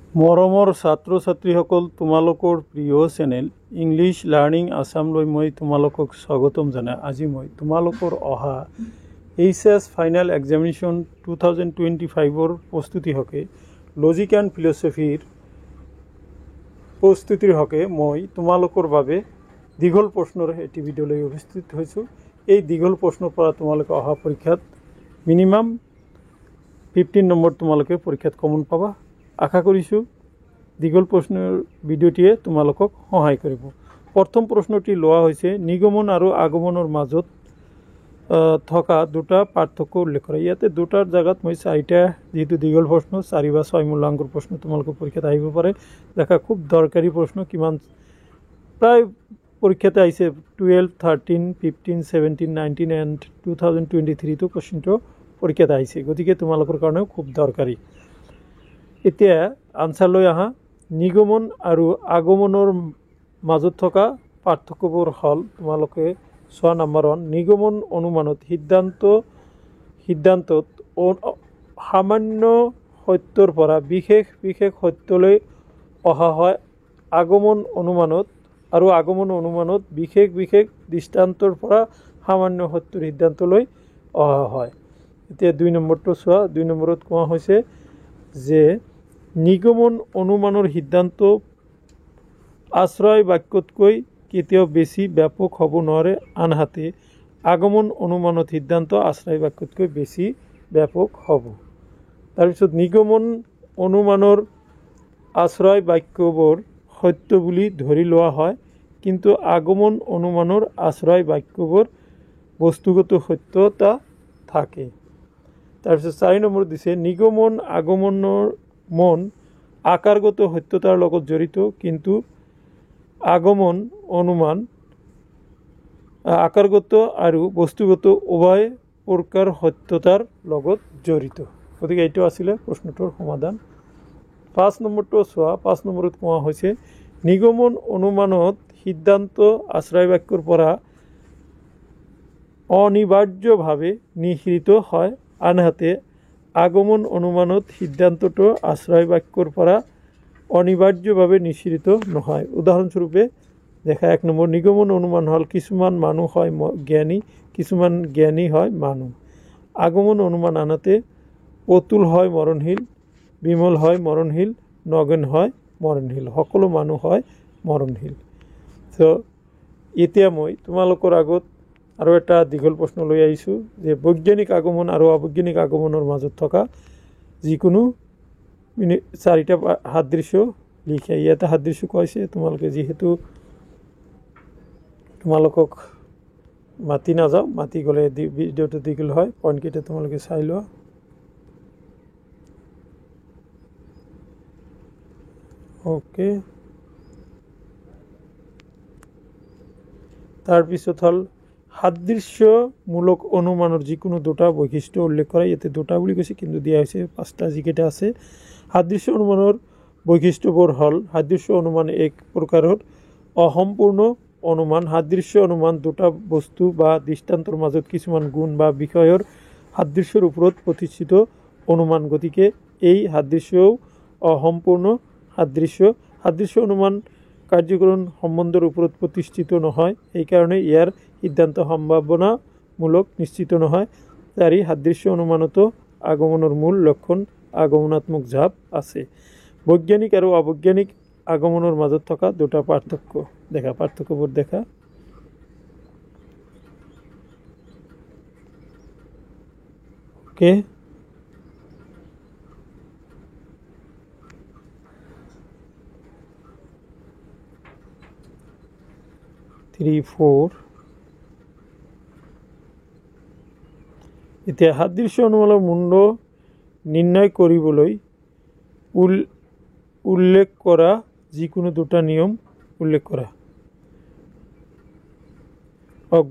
মৰমৰ ছাত্ৰ ছাত্ৰীসকল, তোমালোকৰ প্ৰিয় চেনেল ইংলিছ লাৰ্ণিং আছামলৈ মই তোমালোকক স্বাগতম জনাই। আজি মই তোমালোকৰ অহা HS ফাইনেল এক্সামিনেশ্যন 2025ৰ প্ৰস্তুতিৰ হকে লজিক এণ্ড ফিলচফিৰ প্ৰস্তুতিৰ হকে মই তোমালোকৰ বাবে দীঘল প্ৰশ্নৰ এটি ভিডিঅ'লৈ উপস্থিত হৈছোঁ। এই দীঘল প্ৰশ্নৰ পৰা তোমালোকে অহা পৰীক্ষাত মিনিমাম 15 নম্বৰ তোমালোকে পৰীক্ষাত কমন পাবা। আশা কৰিছোঁ দীঘল প্ৰশ্নৰ ভিডিঅ'টিয়ে তোমালোকক সহায় কৰিব। প্ৰথম প্ৰশ্নটি লোৱা হৈছে নিগমন আৰু আগমনৰ মাজত থকা দুটা পাৰ্থক্য উল্লেখ কৰা। ইয়াতে দুটাৰ জায়গাত মই চাৰিটা, যেহেতু দীঘল প্ৰশ্ন 4 বা 6 মূল্যাংকৰ প্ৰশ্ন তোমালোকৰ পৰীক্ষাত আহিব পাৰে। দেখা খুব দৰকাৰী প্ৰশ্ন, কিমান প্ৰায় পৰীক্ষাতে আহিছে 12, 13, 15, 17, 19 এণ্ড 2023 কুৱেশ্যনটো পৰীক্ষাত আহিছে, গতিকে তোমালোকৰ কাৰণেও খুব দৰকাৰী। এতিয়া আনচাৰ লৈ আহা। নিগমন আৰু আগমনৰ মাজত থকা পাৰ্থক্যবোৰ হ'ল তোমালোকে চোৱা। নম্বৰ 1, নিগমন অনুমানত সিদ্ধান্তত সামান্য সত্যৰ পৰা বিশেষ সত্যলৈ অহা হয়। আগমন অনুমানত বিশেষ দৃষ্টান্তৰ পৰা সামান্য সত্যৰ সিদ্ধান্তলৈ অহা হয়। এতিয়া 2 নম্বৰটো চোৱা। 2 নম্বৰত কোৱা হৈছে যে নিগমন অনুমানৰ সিদ্ধান্ত আশ্ৰয় বাক্যতকৈ কেতিয়াও বেছি ব্যাপক হ'ব নোৱাৰে, আনহাতে আগমন অনুমানত সিদ্ধান্ত আশ্ৰয় বাক্যতকৈ বেছি ব্যাপক হ'ব। তাৰপিছত নিগমন অনুমানৰ আশ্ৰয় বাক্যবোৰ সত্য বুলি ধৰি লোৱা হয়, কিন্তু আগমন অনুমানৰ আশ্ৰয় বাক্যবোৰ বস্তুগত সত্যতা থাকে। তাৰপিছত 4 নম্বৰ দিছে নিগমন আগমনৰ মন আকাৰগত সত্যতাৰ লগত জড়িত, কিন্তু আগমন অনুমান আকাৰগত আৰু বস্তুগত উভয় প্ৰকাৰ সত্যতাৰ লগত জড়িত। গতিকে এইটো আছিলে প্ৰশ্নটোৰ সমাধান। 5 নম্বৰটো চোৱা। 5 নম্বৰত কোৱা হৈছে নিগমন অনুমানত সিদ্ধান্ত আশ্ৰয় বাক্যৰ পৰা অনিবাৰ্যভাৱে নিঃসৃত হয়, আনহাতে আগমন অনুমানত সিদ্ধান্তটো আশ্ৰয় বাক্যৰ পৰা অনিবাৰ্যভাৱে নিঃসৃত নহয়। উদাহৰণস্বৰূপে দেখা 1 নম্বৰ নিগমন অনুমান হ'ল কিছুমান মানুহ হয় জ্ঞানী, কিছুমান জ্ঞানী হয় মানুহ। আগমন অনুমান আনহাতে অতুল হয় মৰণশীল, বিমল হয় মৰণশীল, নগেন হয় মৰণশীল, সকলো মানুহ হয় মৰণশীল। তো এতিয়া মই তোমালোকৰ আগত আৰু এটা দীঘল প্ৰশ্ন লৈ আহিছোঁ যে বৈজ্ঞানিক আগমন আৰু অবৈজ্ঞানিক আগমনৰ মাজত থকা যিকোনো 4টা সাদৃশ্য লিখে। ইয়াতে সাদৃশ্য কৈছে, তোমালোকে যিহেতু তোমালোকক মাতি নাযাওঁ, মাতি গ'লে ভিডিঅ'টো দীঘল হয়, পইণ্টকেইটা তোমালোকে চাই লোৱা। অ'কে, তাৰপিছত হ'ল সাদৃশ্যমূলক অনুমানৰ যিকোনো দুটা বৈশিষ্ট্য উল্লেখ কৰা। ইয়াতে দুটা বুলি কৈছে, কিন্তু দিয়া হৈছে 5টা যিকেইটা আছে। সাদৃশ্য অনুমানৰ বৈশিষ্ট্যবোৰ হ'ল সাদৃশ্য অনুমান এক প্ৰকাৰৰ অসম্পূৰ্ণ অনুমান। সাদৃশ্য অনুমান দুটা বস্তু বা দৃষ্টান্তৰ মাজত কিছুমান গুণ বা বিষয়ৰ সাদৃশ্যৰ ওপৰত প্ৰতিষ্ঠিত অনুমান, গতিকে এই সাদৃশ্যও অসম্পূৰ্ণ সাদৃশ্য অনুমান কাৰ্যকৰণ সম্বন্ধৰ ওপৰত প্ৰতিষ্ঠিত নহয়, সেইকাৰণে ইয়াৰ সিদ্ধান্ত সম্ভাৱনামূলক নিশ্চিত নহয়। 4, সাদৃশ্য অনুমানতো আগমনৰ মূল লক্ষণ আগমনাত্মক জাপ আছে। বৈজ্ঞানিক আৰু অবৈজ্ঞানিক আগমনৰ মাজত থকা দুটা পাৰ্থক্য দেখা। পাৰ্থক্যবোৰ দেখা। ওকে, এতিয়া সাদৃশ্য অনুমানৰ মূল্য নিৰ্ণয় কৰিবলৈ উল্লেখ কৰা যিকোনো দুটা নিয়ম উল্লেখ কৰা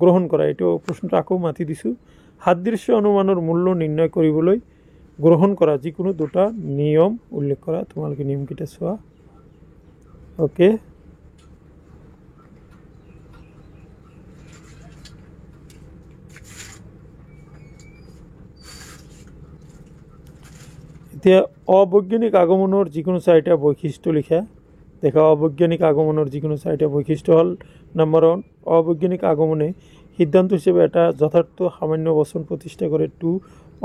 গ্ৰহণ কৰা। এইটো প্ৰশ্নটো আকৌ মাতি দিছোঁ। সাদৃশ্য অনুমানৰ মূল্য নিৰ্ণয় কৰিবলৈ গ্ৰহণ কৰা যিকোনো দুটা নিয়ম উল্লেখ কৰা। তোমালোকে নিয়মকেইটা চোৱা। অ'কে, এতিয়া অবৈজ্ঞানিক আগমনৰ যিকোনো 4টা বৈশিষ্ট্য লিখা। দেখা অবৈজ্ঞানিক আগমনৰ যিকোনো 4টা বৈশিষ্ট্য হ'ল নাম্বাৰ 1 অবৈজ্ঞানিক আগমনে সিদ্ধান্ত হিসেবে এটা যথাৰ্থ সামান্য বচন প্ৰতিষ্ঠা কৰে। 2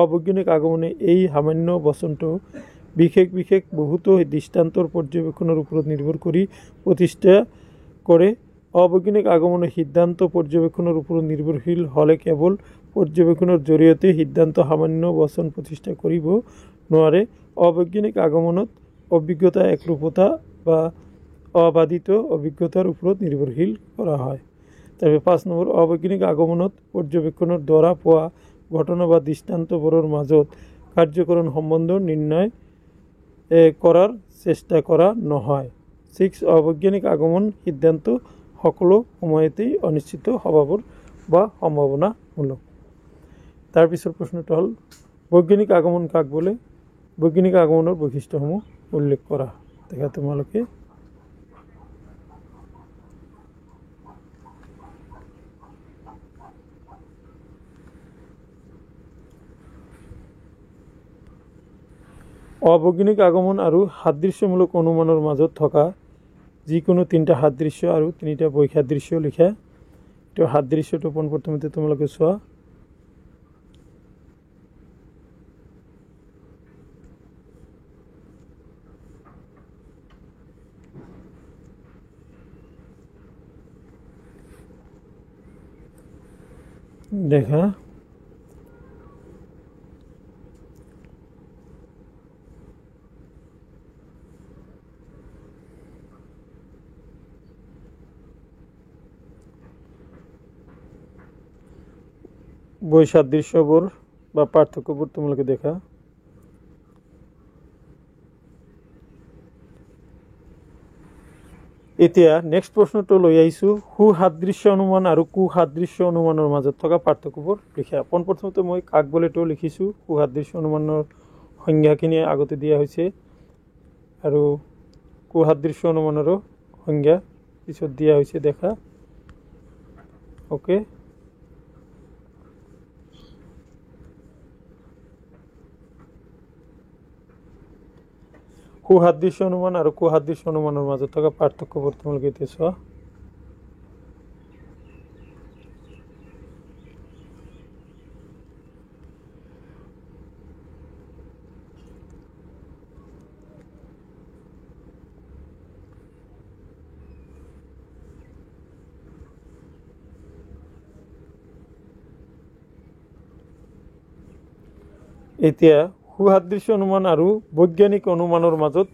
অবৈজ্ঞানিক আগমনে এই সামান্য বচনটো বিশেষ বহুতো দৃষ্টান্তৰ পৰ্যবেক্ষণৰ ওপৰত নিৰ্ভৰ কৰি প্ৰতিষ্ঠা কৰে। অবৈজ্ঞানিক আগমনে সিদ্ধান্ত পৰ্যবেক্ষণৰ ওপৰত নিৰ্ভৰশীল হ'লে কেৱল পৰ্যবেক্ষণৰ জৰিয়তে সিদ্ধান্ত সামান্য বচন প্ৰতিষ্ঠা কৰিব নোৱাৰে। অবৈজ্ঞানিক আগমনত অভিজ্ঞতা একৰূপতা বা অবাধিত অভিজ্ঞতাৰ ওপৰত নিৰ্ভৰশীল কৰা হয়। তাৰপিছত 5 নম্বৰ অবৈজ্ঞানিক আগমনত পৰ্যবেক্ষণৰ দ্বাৰা পোৱা ঘটনা বা দৃষ্টান্তবোৰৰ মাজত কাৰ্যকৰণ সম্বন্ধ নিৰ্ণয় কৰাৰ চেষ্টা কৰা নহয়। 6 অবৈজ্ঞানিক আগমন সিদ্ধান্ত সকলো সময়তেই অনিশ্চিত স্বভাৱৰ বা সম্ভাৱনামূলক। তাৰপিছৰ প্ৰশ্নটো হ'ল বৈজ্ঞানিক আগমন কাক বোলে? বৈজ্ঞানিক আগমনৰ বৈশিষ্ট্যসমূহ উল্লেখ কৰা। দেখা তোমালোকে অবৈজ্ঞানিক আগমন আৰু সাদৃশ্যমূলক অনুমানৰ মাজত থকা যিকোনো 3টা সাদৃশ্য আৰু 3টা বৈসাদৃশ্য লিখা। এইটো সাদৃশ্যটো পোনপ্ৰথমতে তোমালোকে চোৱা। দেখা বৈসাদৃশ্যবোৰ বা পাৰ্থক্যবোৰ তোমালোকে দেখা। এতিয়া নেক্সট প্ৰশ্নটো লৈ আহিছোঁ সুসাদৃশ্য অনুমান আৰু কুসাদৃশ্য অনুমানৰ মাজত থকা পাৰ্থক্যবোৰ লিখা। পোনপ্ৰথমতে মই কাক বোলেটো লিখিছোঁ। সুসাদৃশ্য অনুমানৰ সংজ্ঞাখিনি আগতে দিয়া হৈছে আৰু কুসাদৃশ্য অনুমানৰো সংজ্ঞা পিছত দিয়া হৈছে। দেখা ওকে। সুসাদৃশ্য অনুমান আৰু কুসাদৃশ্য অনুমানৰ মাজত থকা পাৰ্থক্যবোৰ তোমালোকে এতিয়া চোৱা। এতিয়া সুসাদৃশ্য অনুমান আৰু বৈজ্ঞানিক অনুমানৰ মাজত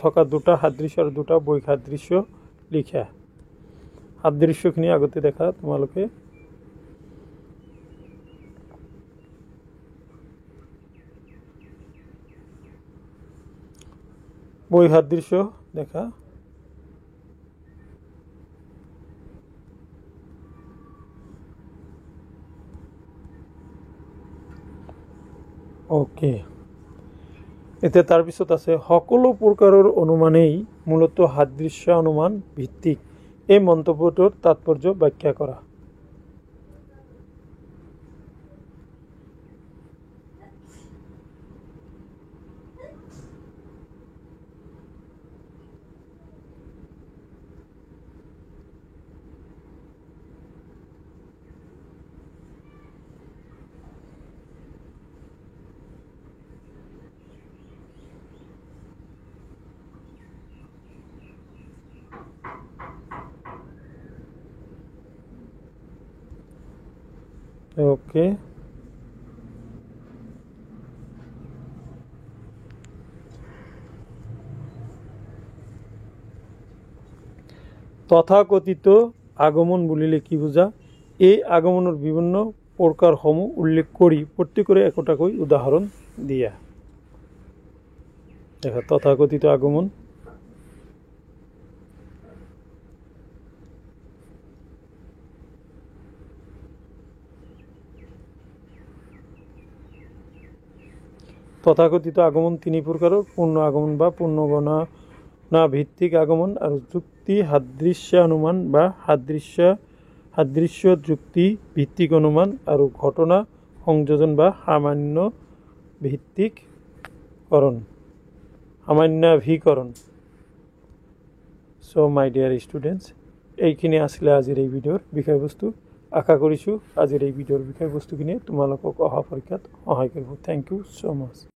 থকা 2টা সাদৃশ্য আৰু 2টা বৈসাদৃশ্য লিখা। সাদৃশ্যখিনি আগতে দেখা তোমালোকে। বৈসাদৃশ্য দেখা। ওকে। এতিয়া তাৰপিছত আছে সকলো প্ৰকাৰৰ অনুমানেই মূলতঃ সাদৃশ্য অনুমান ভিত্তিক। এই মন্তব্যটোৰ তাৎপৰ্য ব্যাখ্যা কৰা। ওকে। তথাকথিত আগমন বুলিলে কি বুজা? এই আগমনৰ বিভিন্ন প্ৰকাৰসমূহ উল্লেখ কৰি প্ৰত্যেকৰে একোটাকৈ উদাহৰণ দিয়া। দেখা তথাকথিত আগমন। তথাকথিত আগমন 3 প্ৰকাৰৰ: পূৰ্ণ আগমন বা পূৰ্ণ গণনা ভিত্তিক আগমন আৰু যুক্তি সাদৃশ্য অনুমান বা সাদৃশ্য যুক্তি ভিত্তিক অনুমান আৰু ঘটনা সংযোজন বা সামান্য ভিত্তিক কৰণ সামান্যীকৰণ চ' মাই ডিয়াৰ ষ্টুডেণ্টছ এইখিনি আছিলে আজিৰ এই ভিডিঅ'ৰ বিষয়বস্তু আশা কৰিছোঁ আজিৰ এই ভিডিঅ'ৰ বিষয়বস্তুখিনিয়ে তোমালোকক অহা পৰীক্ষাত সহায় কৰিব থেংক ইউ ছ' মাছ